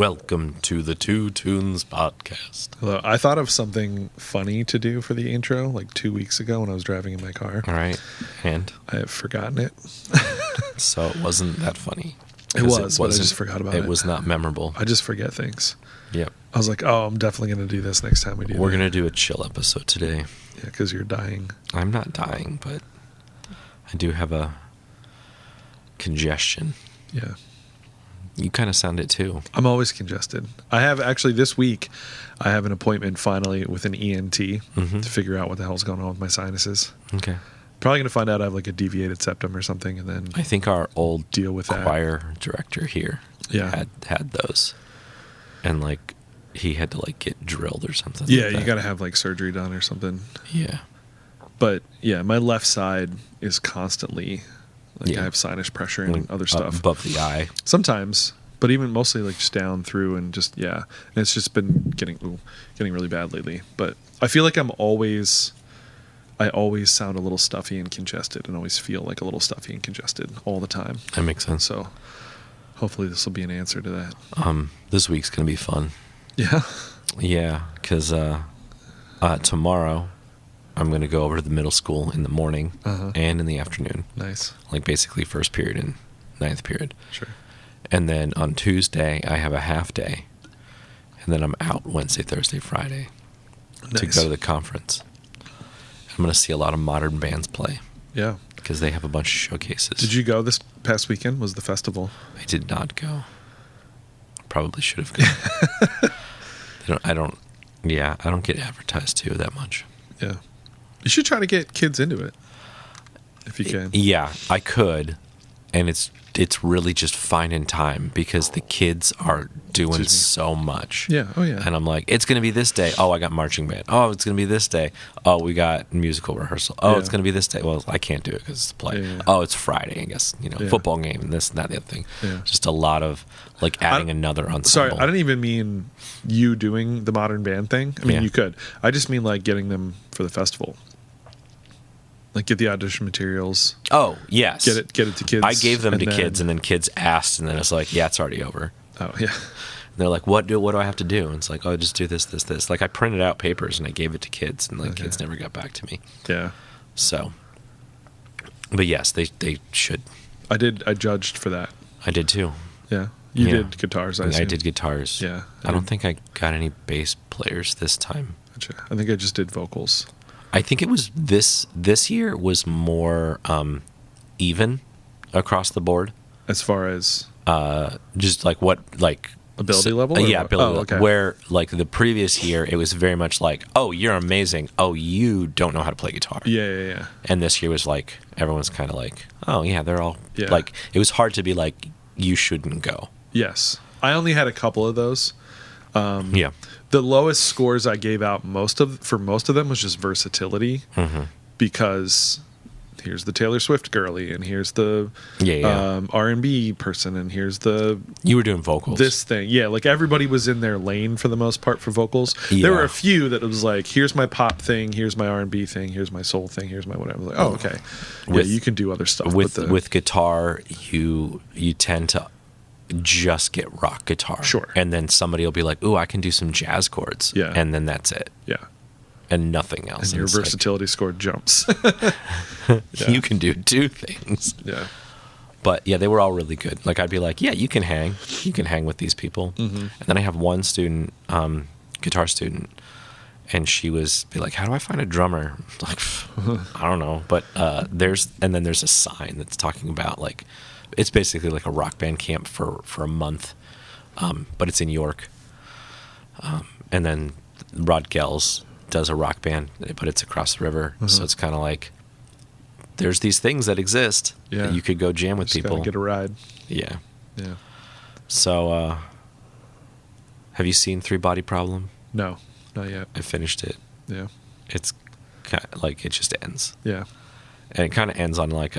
Welcome to the Two Tunes podcast. Hello. I thought of something funny to do for the intro like 2 weeks ago when I was driving in my car. All right. And? I have forgotten it. So it wasn't that funny. It was, but I just forgot about it. It was not memorable. I just forget things. Yep. I was like, oh, I'm definitely going to do this next time we do We're going to do a chill episode today. Yeah, because you're dying. I'm not dying, but I do have a congestion. Yeah. You kind of sound it too. I'm always congested. I have actually this week, I have an appointment finally with an ENT to figure out what the hell's going on with my sinuses. Okay. Probably going to find out I have like a deviated septum or something, and then I think our old deal with choir director here had those. And like he had to like get drilled or something. Yeah, like you got to have like surgery done or something. Yeah. But yeah, my left side is constantly I have sinus pressure and other stuff above the eye sometimes, but even mostly like just down through and just and it's just been getting really bad lately. But I feel like I always sound a little stuffy and congested, and always feel like a little stuffy and congested all the time. That makes sense. So hopefully this will be an answer to that. This week's gonna be fun. Yeah, because tomorrow I'm going to go over to the middle school in the morning and in the afternoon. Nice. Like basically first period and ninth period. Sure. And then on Tuesday, I have a half day. And then I'm out Wednesday, Thursday, Friday to go to the conference. I'm going to see a lot of modern bands play. Yeah. Because they have a bunch of showcases. Did you go this past weekend? Was the festival? I did not go. Probably should have gone. I don't get advertised to that much. Yeah. You should try to get kids into it if you can. Yeah, I could, and it's really just finding time because the kids are doing so much. Yeah, oh yeah. And I'm like, it's going to be this day. Oh, I got marching band. Oh, it's going to be this day. Oh, we got musical rehearsal. Oh, it's going to be this day. Well, I can't do it because it's play. Yeah. Oh, it's Friday, I guess. Football game and this and that, the other thing. Yeah. Just a lot of like adding another ensemble. Sorry, I didn't even mean you doing the modern band thing. I mean, you could. I just mean like getting them for the festival. Like get the audition materials. Oh, yes. Get it to kids. I gave them to kids, and then kids asked, and then it's like, yeah, it's already over. Oh, yeah. And they're like, what do I have to do? And it's like, oh, just do this, this, this. Like I printed out papers and I gave it to kids, and like kids never got back to me. Yeah. So, but yes, they should. I judged for that. I did too. Yeah. You did guitars, I assume. I did guitars. Yeah. I don't think I got any bass players this time. Gotcha. I think I just did vocals. I think it was this year was more even across the board. As far as just like what like ability level? Yeah, ability level. Okay. Where like the previous year it was very much like, oh, you're amazing. Oh, you don't know how to play guitar. Yeah. And this year was like everyone's kind of like, oh yeah, they're all like it was hard to be like you shouldn't go. Yes. I only had a couple of those. Yeah. The lowest scores I gave out for most of them was just versatility, because here's the Taylor Swift girly, and here's the R&B person, and here's the you were doing vocals. This thing, like everybody was in their lane for the most part for vocals. Yeah. There were a few that was like, here's my pop thing, here's my R&B thing, here's my soul thing, here's my whatever. Like, oh, okay, you can do other stuff with guitar. You tend to just get rock guitar. Sure. And then somebody will be like, ooh, I can do some jazz chords. Yeah. And then that's it. Yeah. And nothing else. And your versatility score jumps. You can do two things. Yeah. But yeah, they were all really good. Like I'd be like, yeah, you can hang with these people. And then I have one student, guitar student, and she was be like, how do I find a drummer? Like, I don't know. But there's a sign that's talking about like, it's basically like a rock band camp for a month, but it's in York. And then Rod Gels does a rock band, but it's across the river. So it's kind of like there's these things that exist that you could go jam with people. Gotta get a ride. Yeah. Yeah. So, have you seen Three Body Problem? No, not yet. I finished it. Yeah. It's kind of like it just ends. Yeah. And it kind of ends on like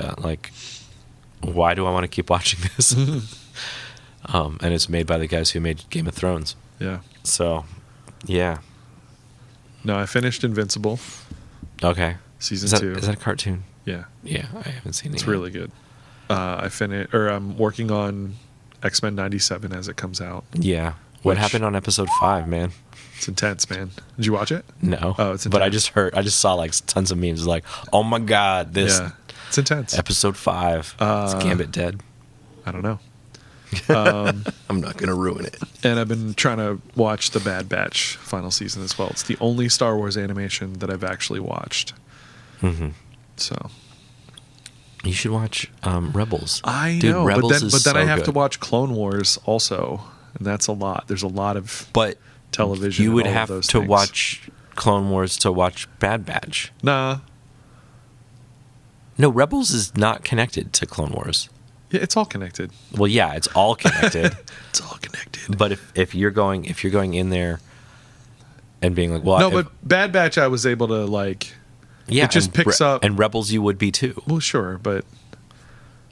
why do I want to keep watching this? And it's made by the guys who made Game of Thrones. Yeah. So, yeah. No, I finished Invincible. Okay. Season 2. Is that a cartoon? Yeah. Yeah, I haven't seen it It's yet. really good. I'm working on X-Men 97 as it comes out. Yeah. What happened on episode 5, man? It's intense, man. Did you watch it? No. Oh, it's intense. But I just saw like tons of memes like, oh my God, this it's intense. episode 5. Is Gambit dead? I don't know. I'm not going to ruin it. And I've been trying to watch the Bad Batch final season as well. It's the only Star Wars animation that I've actually watched. Mm-hmm. So you should watch Rebels. I Dude, know, Rebels but then I have good. to watch Clone Wars also, and that's a lot. There's a lot of television. You would and all have of those to things. watch Clone Wars to watch Bad Batch. Nah, No, Rebels is not connected to Clone Wars. yeah, it's all connected. Well, yeah, it's all connected. It's all connected. But if you're going in there and being like, well, No, but Bad Batch, I was able to like. yeah, it just and picks up. and Rebels, you would be too. Well, sure, but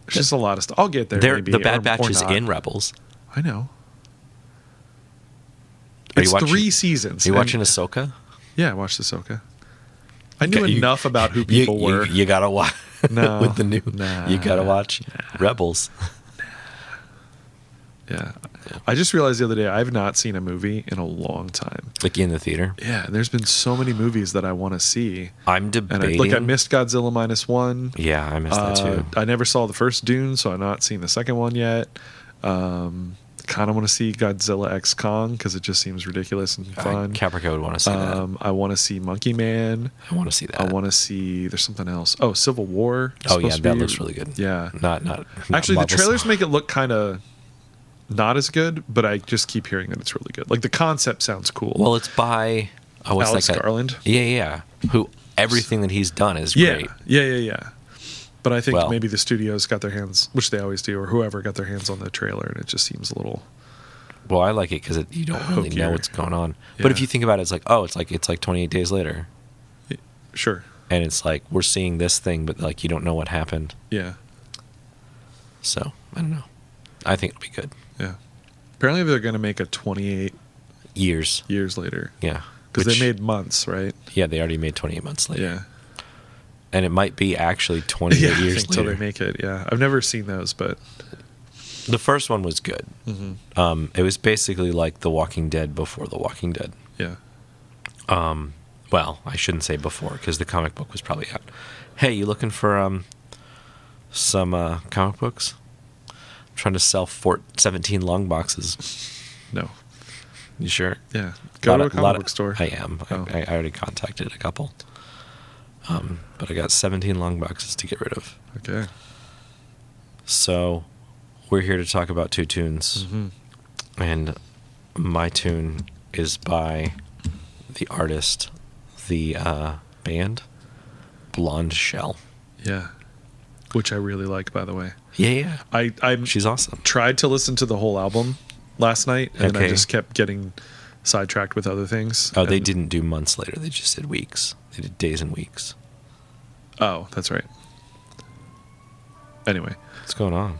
there's just a lot of stuff. I'll get there. Maybe, The Bad or Batch is not. in Rebels. I know. Are It's you watching, 3 seasons. Are you and- watching Ahsoka? Yeah, I watched Ahsoka. I knew Okay, enough about who people were. You gotta watch No, with the new. nah, you gotta watch Rebels. Yeah. I just realized the other day I've not seen a movie in a long time. Like in the theater. Yeah, and there's been so many movies that I want to see. I'm And debating. I missed Godzilla -1. Yeah, I missed that too. I never saw the first Dune, so I've not seen the second one yet. Kind of want to see Godzilla X Kong because it just seems ridiculous and fun. Caprica would want to see that. I want to see Monkey Man. I want to see that. I want to see. There's something else. Oh, Civil War. Oh yeah, supposed to that be- looks really good. Yeah. Not Actually, the Marvel's- trailers make it look kind of not as good, but I just keep hearing that it's really good. Like the concept sounds cool. Well, it's by what's Alex that guy? Garland. Yeah. Who everything that he's done is Yeah, great. yeah. But I think Well- maybe the studios got their hands, which they always do, or whoever got their hands on the trailer, and it just seems a little. Well, I like it because you don't really know Hookier. what's going on. But if Yeah. you think about it, it's like 28 days later, Sure. and it's like we're seeing this thing, but like you don't know what happened. Yeah. So I don't know. I think it'll be good. Yeah. Apparently, they're going to make a 28 Years. years later Yeah. because Which- they made months, right? Yeah, they already made 28 months later. Yeah. And it might be actually 28 Yeah, I years think till later. they make it. Yeah, I've never seen those, but The first one was good. It was basically like The Walking Dead before The Walking Dead. yeah. Well, I shouldn't say before because the comic book was probably out. Hey, you looking for some comic books? I'm trying to sell 17 long boxes. No. You sure? Yeah. Go to a comic book store. I am. Oh. I already contacted a couple. But I got 17 long boxes to get rid of. Okay. So we're here to talk about 2 tunes. And my tune is by the artist, the band, Blondshell. Yeah. Which I really like, by the way. Yeah. I She's awesome. tried to listen to the whole album last night, and I Okay. just kept getting sidetracked with other things. Oh, they And- didn't do months later. They just did weeks. They did days and weeks. Oh, that's right. Anyway, What's going on?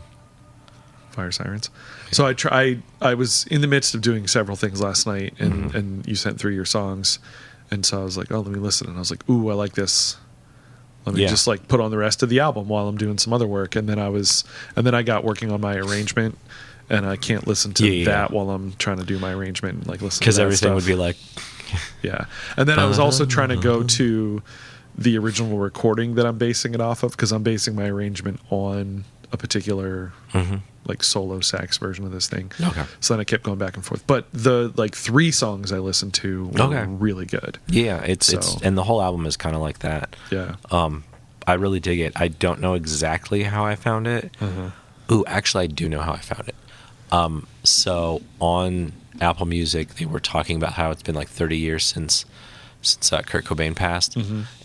fire sirens. So I was in the midst of doing several things last night, and you sent through your songs, and so I was like, oh, let me listen, and I was like, ooh, I like this. Let me Yeah. just like put on the rest of the album while I'm doing some other work, and then I got working on my arrangement, and I can't listen to Yeah. that while I'm trying to do my arrangement, and like listen to Because that everything stuff. would be like, Yeah. And then I was also trying to go to the original recording that I'm basing it off of, because I'm basing my arrangement on a particular like solo sax version of this thing. Okay. So then I kept going back and forth. But the like 3 songs I listened to were Okay. really good. yeah, it's So- and the whole album is kind of like that. Yeah. I really dig it. I don't know exactly how I found it. Ooh, actually, I do know how I found it. So on Apple Music, they were talking about how it's been like 30 years since Kurt Cobain passed,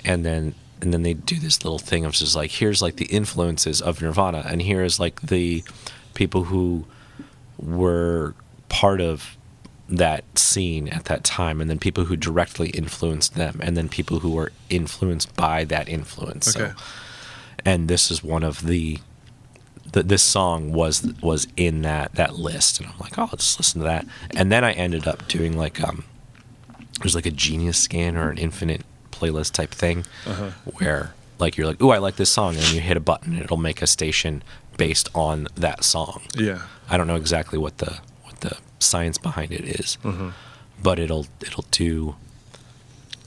and then they do this little thing of just like, here's like the influences of Nirvana, and here's like the people who were part of that scene at that time, and then people who directly influenced them, and then people who were influenced by that influence. Okay. So, and this is one of this song was in that list, and I'm like, oh, I'll just listen to that. And then I ended up doing like there's like a Genius scan or an infinite playlist type thing where like you're like, ooh, I like this song, and then you hit a button and it'll make a station based on that song. Yeah. I don't know exactly what the what the science behind it is. But it'll do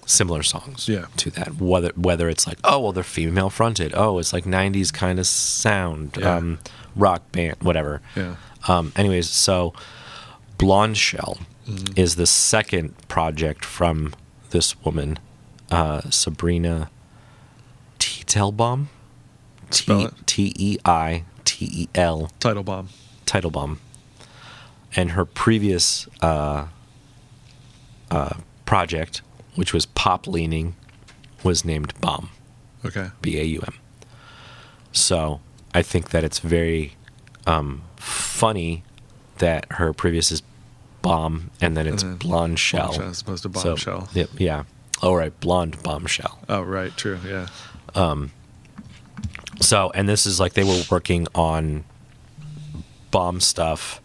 similar songs to that. Whether it's like, oh well, they're female fronted. Oh, it's like 90s kind of sound, rock band, whatever. Yeah. Anyways, so Blondshell is the second project from this woman, Sabrina Teitelbaum. Spell it. Teitel. Teitelbaum. And her previous project, which was pop leaning, was named Baum. Okay. Baum. So I think that it's very funny that her previous is Bomb and then it's Blondshell. Blondshell as opposed to Bombshell. So, yeah. Oh, right. Blonde Bombshell. Oh, right. True. Yeah. So, and this is like they were working on Bomb stuff.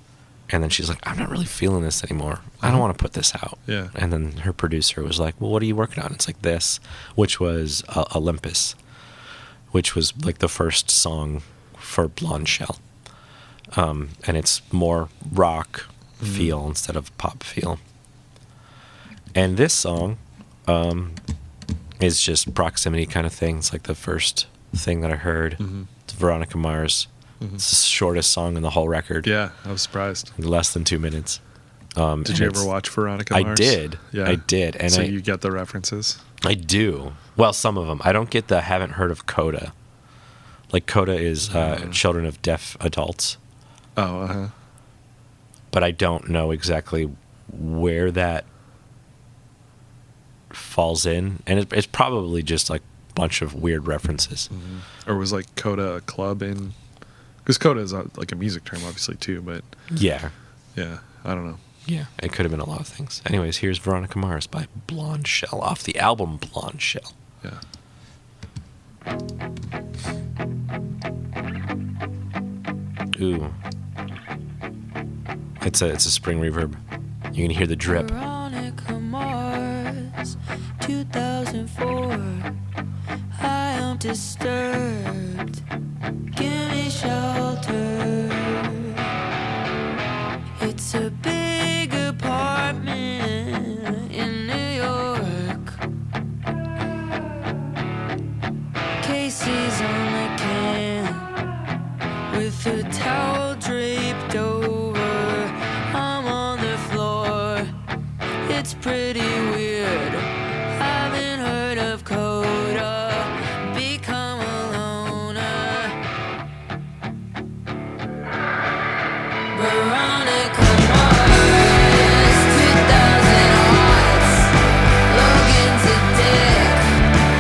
And then she's like, I'm not really feeling this anymore. I don't want to put this out. Yeah. And then her producer was like, well, what are you working on? It's like this, which was Olympus, which was like the first song for Blondshell. And it's more rock feel instead of pop feel. And this song is just proximity kind of thing. It's like the first thing that I heard. It's Veronica Mars. It's the shortest song in the whole record. Yeah, I was surprised. Less than 2 minutes. Did you ever watch Veronica Mars? I did. Yeah. I did. And so you get the references? I do. Well, some of them. I don't get the haven't heard of Coda. Like Coda is children of deaf adults. Oh, But I don't know exactly where that falls in. And it's probably just like a bunch of weird references. Or was like Coda a club in... Because Coda is like a music term, obviously, too, but... Yeah. Yeah, I don't know. Yeah, it could have been a lot of things. Anyways, here's Veronica Mars by Blondshell off the album Blondshell. Yeah. Ooh. It's a spring reverb. You can hear the drip. Veronica Mars, 2004. I am disturbed. Give me shelter. It's a big apartment in New York. Casey's on the can with a towel draped over. I'm on the floor. It's pretty weird. Haven't heard of Coda. Become a loner. Veronica Mars, 2000 odds. Logan's a dick.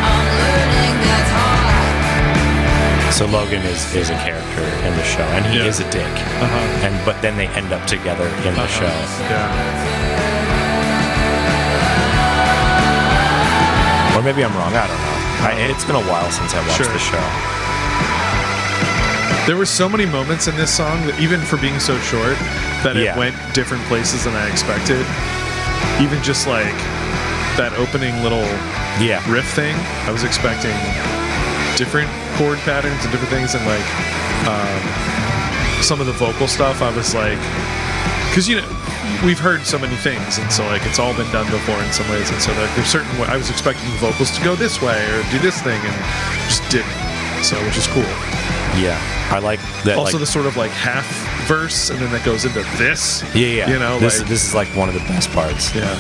I'm learning that's hot. So Logan is a character in the show, and he is a dick. But then they end up together in the show. Yeah. Or maybe I'm wrong. I don't know. It's been a while since I watched the show. There were so many moments in this song that even for being so short, that it went different places than I expected. Even just like that opening little riff thing, I was expecting different chord patterns and different things, and like some of the vocal stuff, I was like, because we've heard so many things, and so like it's all been done before in some ways, and so like there's certain I was expecting the vocals to go this way or do this thing, and just didn't. So which is cool. Yeah, I like that. Also, like, the sort of like half verse, and then that goes into this. Yeah. You know, this is like one of the best parts. Yeah.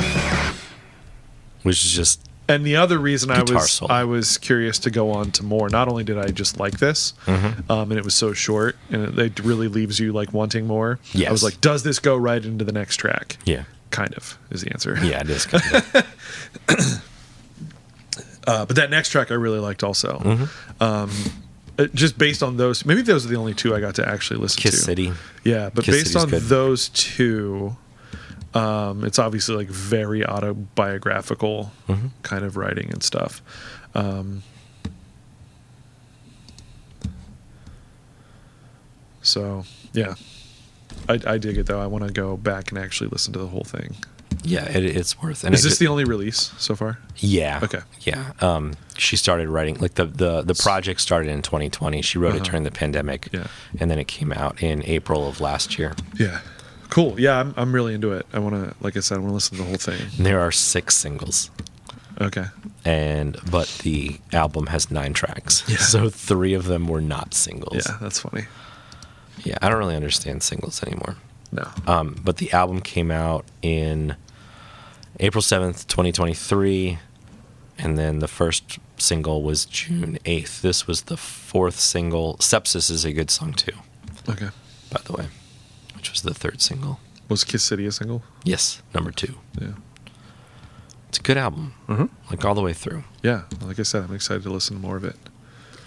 Which is just. And the other reason I solo. was curious to go on to more. Not only did I just like this, and it was so short, and it really leaves you like wanting more. Yes. I was like, does this go right into the next track? Yeah. Kind of is the answer. Yeah, it is. Kind of. But that next track I really liked also. Just based on those, maybe those are the only two I got to actually listen to. Kiss City. Yeah, but Kiss based City's on good. those two, it's obviously like very autobiographical kind of writing and stuff. So yeah, I dig it though. I want to go back and actually listen to the whole thing. Yeah, it's worth. And Is this the only release so far? Yeah. Okay. Yeah. She started writing like the project started in 2020. She wrote it during the pandemic. Yeah. And then it came out in April of last year. Yeah. Cool. Yeah, I'm really into it. I want to, like I said, I want to listen to the whole thing. And there are 6 singles. Okay. But the album has 9 tracks. Yeah. So 3 of them were not singles. Yeah, that's funny. Yeah, I don't really understand singles anymore. No. But the album came out in April 7th, 2023, and then the first single was June 8th. This was the 4th single. Sepsis is a good song too, Okay. by the way, which was the 3rd single. Was Kiss City a single? Yes, number 2. Yeah. It's a good album, like all the way through. Yeah. Like I said, I'm excited to listen to more of it.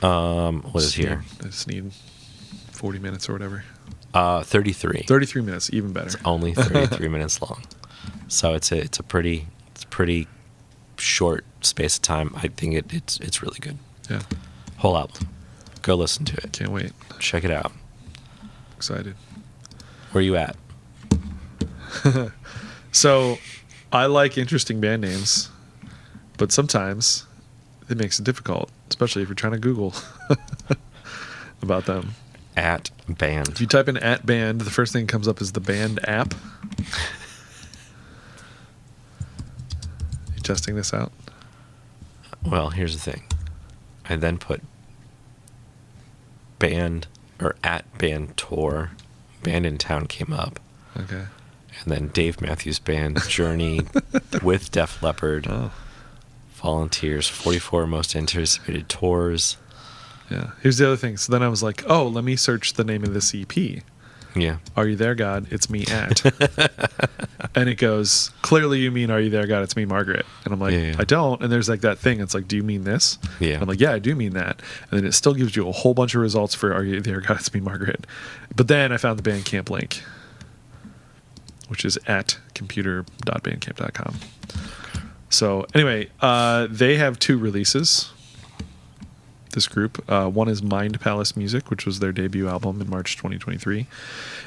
What is here? I just need 40 minutes or whatever. 33. 33 minutes, even better. It's only 33 minutes long, so it's a pretty short space of time. I think it's really good. Yeah. Whole album. Go listen to it. Can't wait. Check it out. Excited. Where you at? So, I like interesting band names, but sometimes it makes it difficult, especially if you're trying to Google about them. At band. If you type in at band, the first thing that comes up is the band app. You testing this out? Well, here's the thing. I then put band or at band tour. Band in Town came up. Okay. And then Dave Matthews Band Journey with Def Leppard. Oh. Volunteers, 44 most anticipated tours. Yeah. Here's the other thing. So then I was like, oh, let me search the name of this EP. Yeah. Are You There, God? It's me at. And it goes, clearly you mean Are You There, God? It's me, Margaret. And I'm like, Yeah. I don't. And there's like that thing. It's like, do you mean this? Yeah. And I'm like, yeah, I do mean that. And then it still gives you a whole bunch of results for Are You There, God? It's me, Margaret. But then I found the Bandcamp link, which is at computer.bandcamp.com. So anyway, they have 2 releases. This group. One is Mind Palace Music, which was their debut album in March 2023.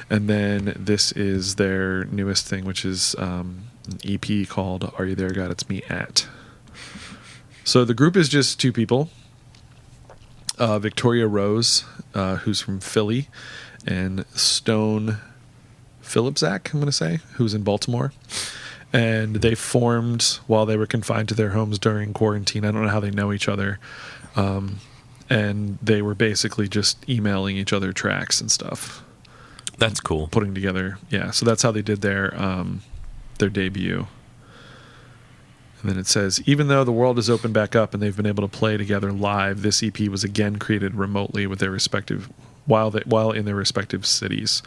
And then this is their newest thing, which is an EP called Are You There, God? It's Me At. So the group is just 2 people. Victoria Rose, who's from Philly, and Stone Phillipzak, I'm going to say, who's in Baltimore. And they formed while they were confined to their homes during quarantine. I don't know how they know each other. And they were basically just emailing each other tracks and stuff. That's cool. Putting together, yeah. So that's how they did their debut. And then it says, even though the world has opened back up and they've been able to play together live, this EP was again created remotely with their respective, while in their respective cities.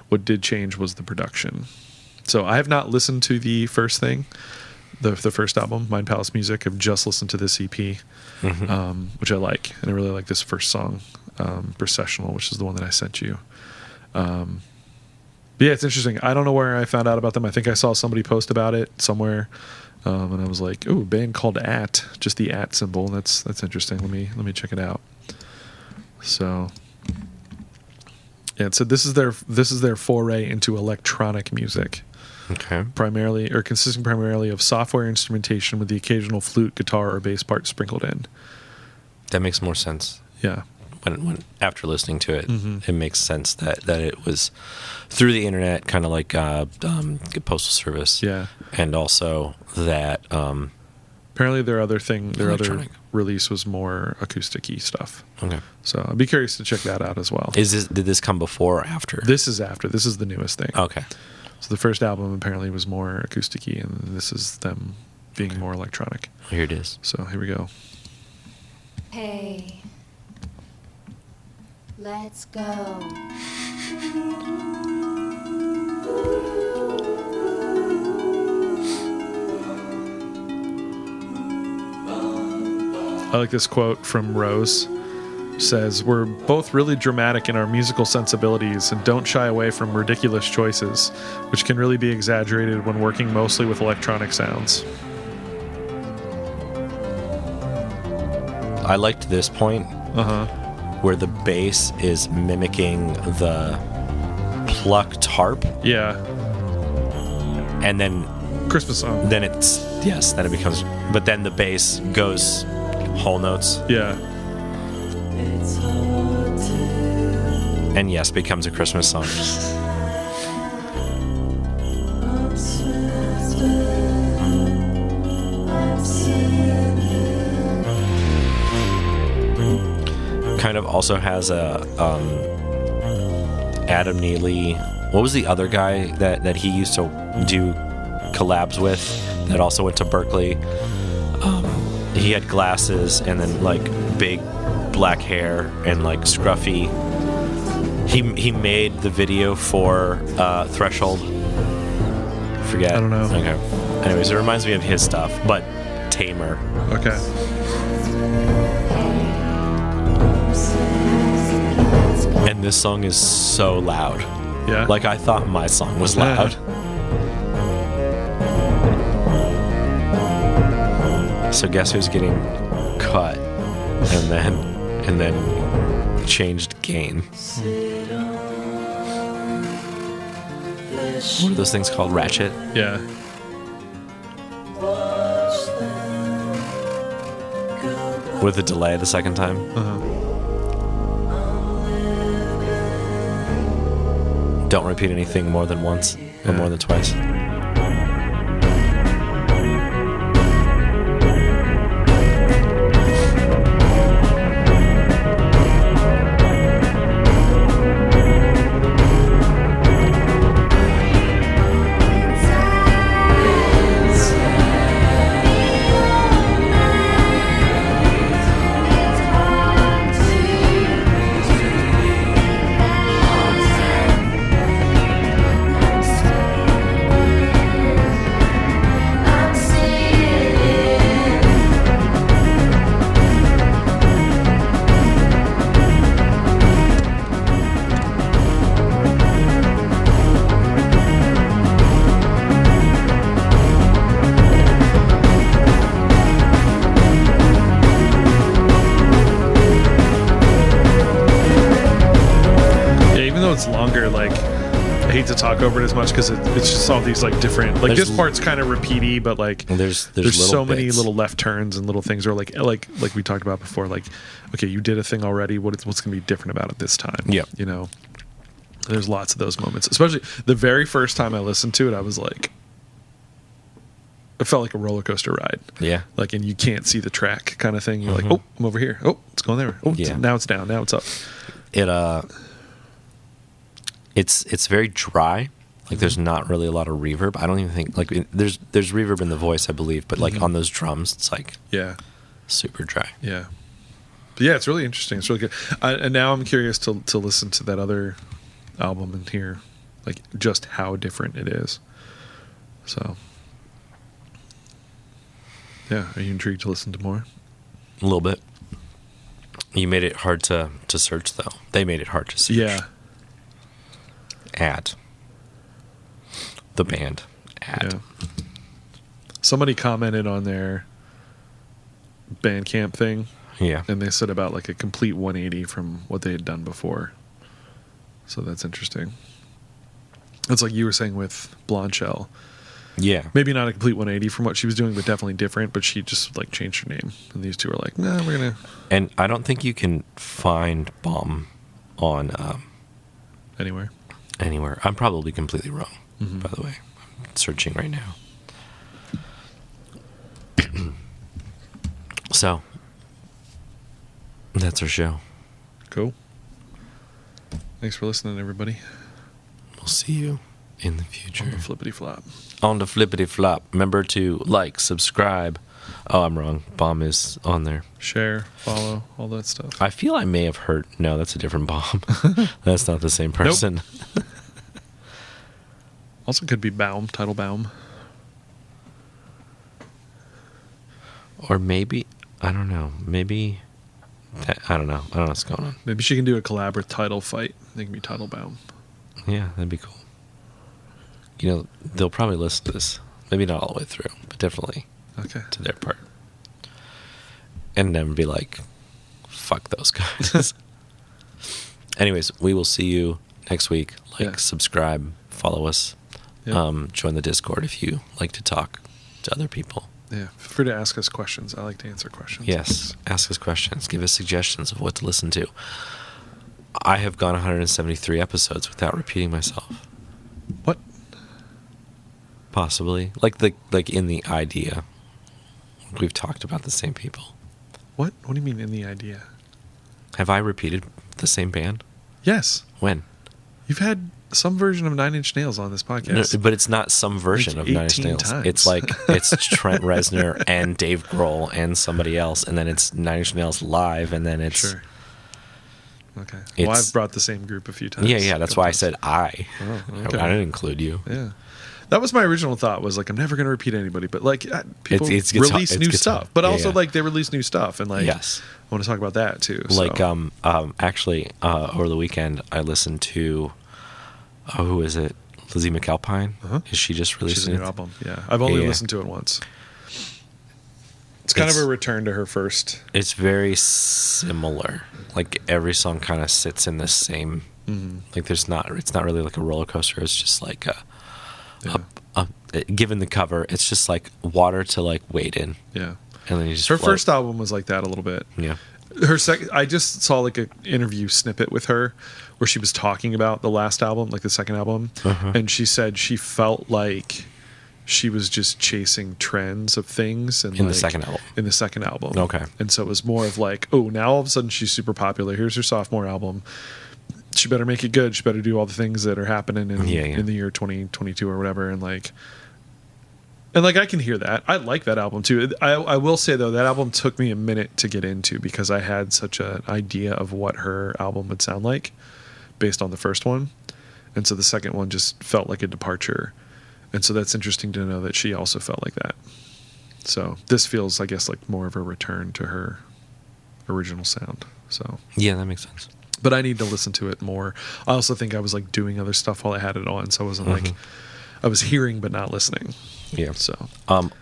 What did change was the production. So I have not listened to the first thing, the first album, Mind Palace Music. I've just listened to this EP, which I like, and I really like this first song, Processional, which is the one that I sent you. But yeah, it's interesting. I don't know where I found out about them. I think I saw somebody post about it somewhere, and I was like, "Ooh, a band called At," just the at symbol. That's interesting. Let me check it out. So yeah, so this is their foray into electronic music. Okay. Consisting primarily of software instrumentation with the occasional flute, guitar, or bass part sprinkled in. That makes more sense. Yeah. When after listening to it, it makes sense that it was through the internet, kind of like Postal Service. Yeah. And also that apparently their other Electronic. release was more acoustic-y stuff. Okay. So I'd be curious to check that out as well. Did this come before or after? This is after. This is the newest thing. Okay. So the first album apparently was more acoustic-y, and this is them being more electronic. Here it is. So here we go. Hey, let's go. I like this quote from Rose. Says, "We're both really dramatic in our musical sensibilities and don't shy away from ridiculous choices, which can really be exaggerated when working mostly with electronic sounds." I liked this point where the bass is mimicking the plucked harp, Yeah. and then Christmas song. then it becomes, but then the bass goes whole notes, Yeah. and yes, becomes a Christmas song. also has a Adam Neely. What was the other guy that he used to do collabs with that also went to Berkeley? He had glasses and then like big black hair and like scruffy. He made the video for Threshold. Forget. I don't know. Okay. Anyways, it reminds me of his stuff, but tamer. Okay. And this song is so loud. Yeah. Like I thought my song was loud. So guess who's getting cut and then changed gain? What are those things called? Ratchet? Yeah. With a delay the second time? Uh-huh. Don't repeat anything more than once or more than twice. It's longer, like I hate to talk over it as much because it's just all these like different, like There's this part's kind of repeaty, but like There's so many bits. little left turns and little things are like we talked about before, like okay, you did a thing already, what's going to be different about it this time? Yeah. You know, there's lots of those moments, especially the very first time I listened to it. I was like, it felt like a roller coaster ride. Yeah. Like, and you can't see the track kind of thing. You're like, Mhm. oh, I'm over here. Oh, it's going there. Oh, Yeah. now it's down. Now it's up. It's very dry. Like there's not really a lot of reverb. I don't even think like there's reverb in the voice, I believe, but like on those drums, it's like Yeah. super dry. Yeah. But yeah, it's really interesting. It's really good. And now I'm curious to listen to that other album and hear like just how different it is. So yeah, are you intrigued to listen to more? A little bit. You made it hard to search though. They made it hard to search. Yeah. Ad. The band. Ad. Yeah. Somebody commented on their Bandcamp thing, Yeah. and they said about like a complete 180 from what they had done before. So that's interesting. It's like you were saying with Blondshell. Yeah. Maybe not a complete 180 from what she was doing, but definitely different. But she just like changed her name, and these two are like, "Nah, we're gonna." And I don't think you can find Bomb on Anywhere. anywhere. I'm probably completely wrong, Mhm. by the way. I'm searching right now. So, that's our show. Cool. Thanks for listening, everybody. We'll see you in the On future. the flippity flop. On the flippity flop. Remember to like, subscribe. Oh, I'm wrong. Bomb is on there. Share, follow, all that stuff. I feel I may have heard. No, that's a different Bomb. That's not the same person. Also could be Baum, title Baum. Or maybe, I don't know. Maybe, I don't know. I don't know what's going on. Maybe she can do a collab with Title Fight. They can be title Baum. Yeah, that'd be cool. You know, they'll probably listen to this. Maybe not all the way through, but definitely Okay. to their part. And then be like, fuck those guys. Anyways, we will see you next week. Like, Yeah. subscribe, follow us. Yeah. Join the Discord if you like to talk to other people. Yeah. Feel free to ask us questions. I like to answer questions. Yes, ask us questions. Give us suggestions of what to listen to. I have gone 173 episodes without repeating myself. What? Possibly, like in the idea, we've talked about the same people. What? What do you mean in the idea? Have I repeated the same band? Yes. When? You've had some version of Nine Inch Nails on this podcast. No, but it's not some version Like of Nine Inch 18 Nails. times. It's like it's Trent Reznor and Dave Grohl and somebody else, and then it's Nine Inch Nails live, and then it's Sure. Okay. Well, It's- I've brought the same group a few times. yeah. That's why I said I. Oh, okay. I didn't include you. Yeah. That was my original thought. Was like I'm never going to repeat anybody, but like people It's release guitar- new it's stuff, guitar. but Yeah, also yeah. like they release new stuff, and like Yes. I want to talk about that too. Like so. actually over the weekend I listened to who is it? Lizzie McAlpine. Uh-huh. Is she just She's released a new it? album. Yeah, I've only Yeah. listened to it once. It's kind of a return to her first. It's very similar. Like every song kind of sits in the same. Like it's not really like a roller coaster. It's just like given the cover, it's just like water to like wade in, Yeah, and then you just her float. first album was like that a little bit. Yeah. Her second, I just saw like an interview snippet with her where she was talking about the last album, like the second album, and she said she felt like she was just chasing trends of things, and In the like, second album. In the second album, Okay. and so it was more of like, oh, now all of a sudden she's super popular. Here's her sophomore album. She better make it good. She better do all the things that are happening in the year 2022 or whatever, and like I can hear that. I like that album too. I will say though, that album took me a minute to get into because I had such an idea of what her album would sound like based on the first one, and so the second one just felt like a departure, and so that's interesting to know that she also felt like that. So this feels, I guess, like more of a return to her original sound. So Yeah, that makes sense. but I need to listen to it more. I also think I was like doing other stuff while I had it on, so I wasn't like I was hearing but not listening. Yeah. So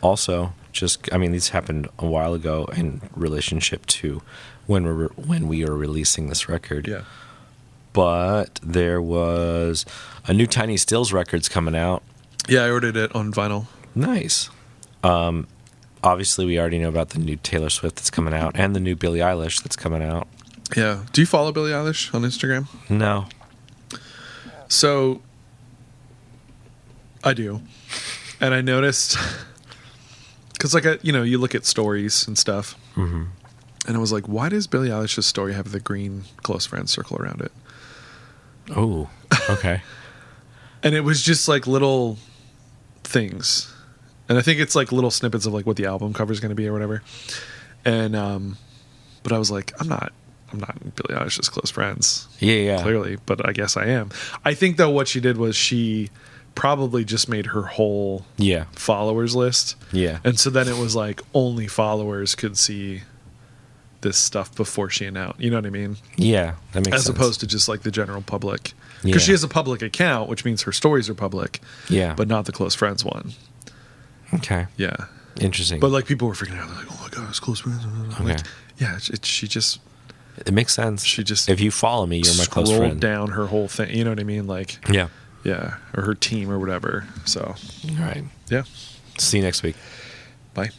Also, these happened a while ago in relationship to when we were releasing this record. yeah, But there was a new Tiny Stills records coming out. yeah, I ordered it on vinyl. Nice. Obviously, we already know about the new Taylor Swift that's coming out and the new Billie Eilish that's coming out. Yeah. Do you follow Billie Eilish on Instagram? No. So I do, and I noticed because you look at stories and stuff, and I was like, why does Billie Eilish's story have the green close friends circle around it? Oh, okay. And it was just like little things, and I think it's like little snippets of like what the album cover is going to be or whatever. And but I was like, I'm not Billie Eilish's close friends. Yeah. Clearly, but I guess I am. I think though what she did was she probably just made her whole Yeah. followers list. Yeah. And so then it was like only followers could see this stuff before she announced. You know what I mean? Yeah, that makes As sense. opposed to just like the general public. Yeah. Because she has a public account, which means her stories are public. Yeah. But not the close friends one. Okay. Yeah. Interesting. But like people were freaking out. They're like, oh my God, it's close friends. I'm like, Okay. yeah, she just it makes sense. She just if you follow me, you're my close scrolled friend. down her whole thing. You know what I mean? Like, Yeah. yeah, or her team or whatever. So, All right. yeah. See you next week. Bye.